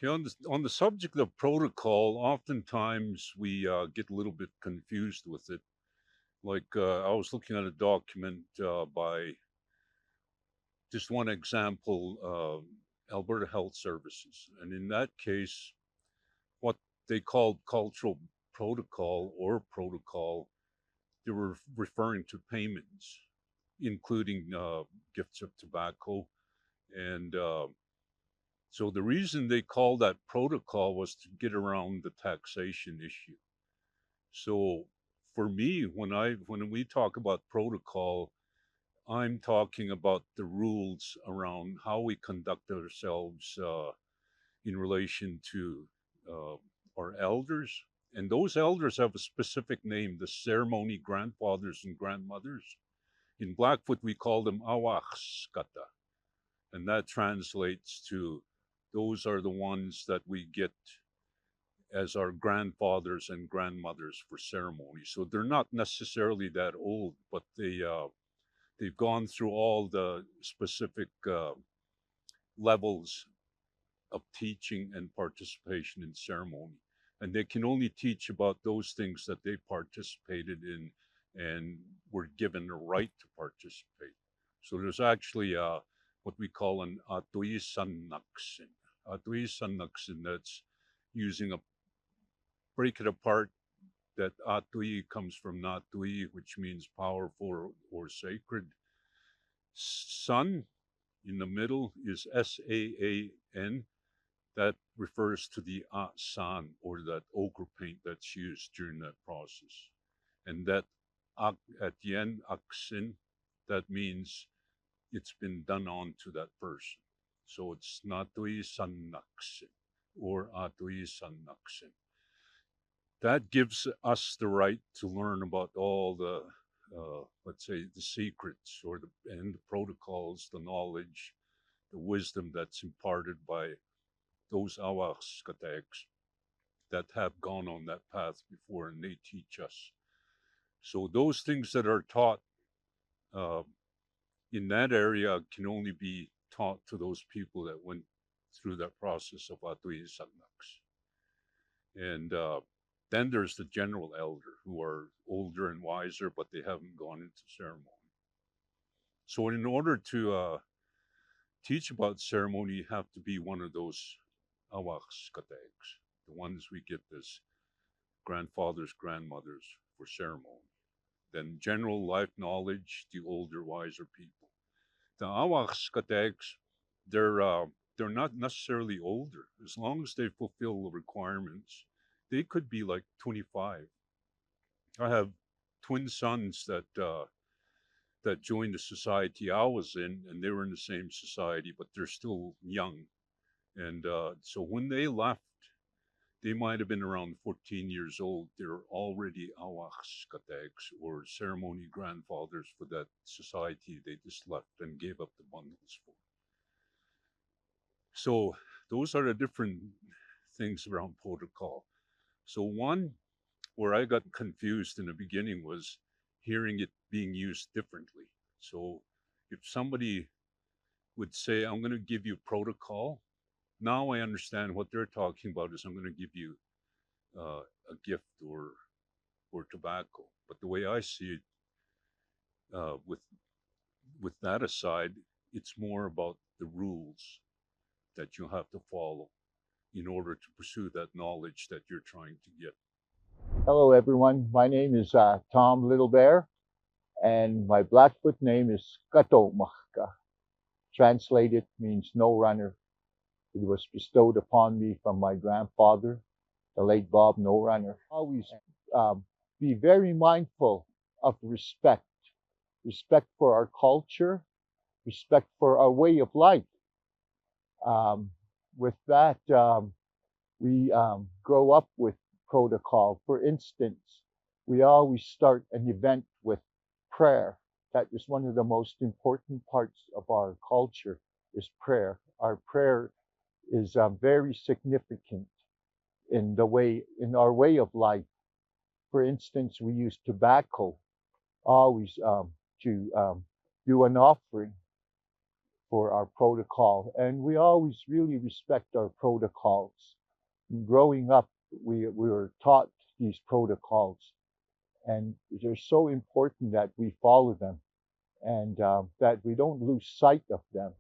Okay, on the subject of protocol, oftentimes we get a little bit confused with it. Like I was looking at a document by just one example, Alberta Health Services, and in that case, what they called cultural protocol or protocol, they were referring to payments, including gifts of tobacco and so the reason they called that protocol was to get around the taxation issue. So for me, when we talk about protocol, I'm talking about the rules around how we conduct ourselves in relation to uh, our elders. And those elders have a specific name, the ceremony grandfathers and grandmothers. In Blackfoot, we call them awakskata, and that translates to those are the ones that we get as our grandfathers and grandmothers for ceremony. So they're not necessarily that old, but they've gone through all the specific levels of teaching and participation in ceremony, and they can only teach about those things that they participated in and were given the right to participate. So there's actually what we call an atui sanaksin. Atui sanaksin, that's using a break it apart, that atui comes from natui, which means powerful or sacred. Sun in the middle is Saan. That refers to the san, or that ochre paint that's used during that process. And that at the end, aksin, that means it's been done on to that person. So it's natui sanaksin or atui sanaksin. That gives us the right to learn about all the, let's say, the secrets or and the protocols, the knowledge, the wisdom that's imparted by those awakskateks that have gone on that path before, and they teach us. So those things that are taught uh, in that area can only be taught to those people that went through that process of Atui Sanaks. And then there's the general elder, who are older and wiser, but they haven't gone into ceremony. So in order to teach about ceremony, you have to be one of those awakskateks, the ones we get as grandfathers, grandmothers for ceremony. Then general life knowledge, the older, wiser people. The awakskateks, they're not necessarily older. As long as they fulfill the requirements, they could be like 25. I have twin sons that joined the society I was in, and they were in the same society, but they're still young. And so when they left, they might have been around 14 years old. They're already awakskateks, or ceremony grandfathers, for that society they just left and gave up the bundles for. So those are the different things around protocol. So one where I got confused in the beginning was hearing it being used differently. So if somebody would say, I'm going to give you protocol, now I understand what they're talking about is I'm going to give you a gift or tobacco. But the way I see it, with that aside, it's more about the rules that you have to follow in order to pursue that knowledge that you're trying to get. Hello, everyone. My name is Tom Little Bear, and my Blackfoot name is Kato Mahka. Translated means no runner. It was bestowed upon me from my grandfather, the late Bob No Runner. Always be very mindful of respect, respect for our culture, respect for our way of life. Um, with that, we grow up with protocol. For instance, we always start an event with prayer. That is one of the most important parts of our culture is prayer. Our prayer is very significant in our way of life. For instance, we use tobacco always to do an offering for our protocol. And we always really respect our protocols. Growing up, we were taught these protocols, and they're so important that we follow them and that we don't lose sight of them.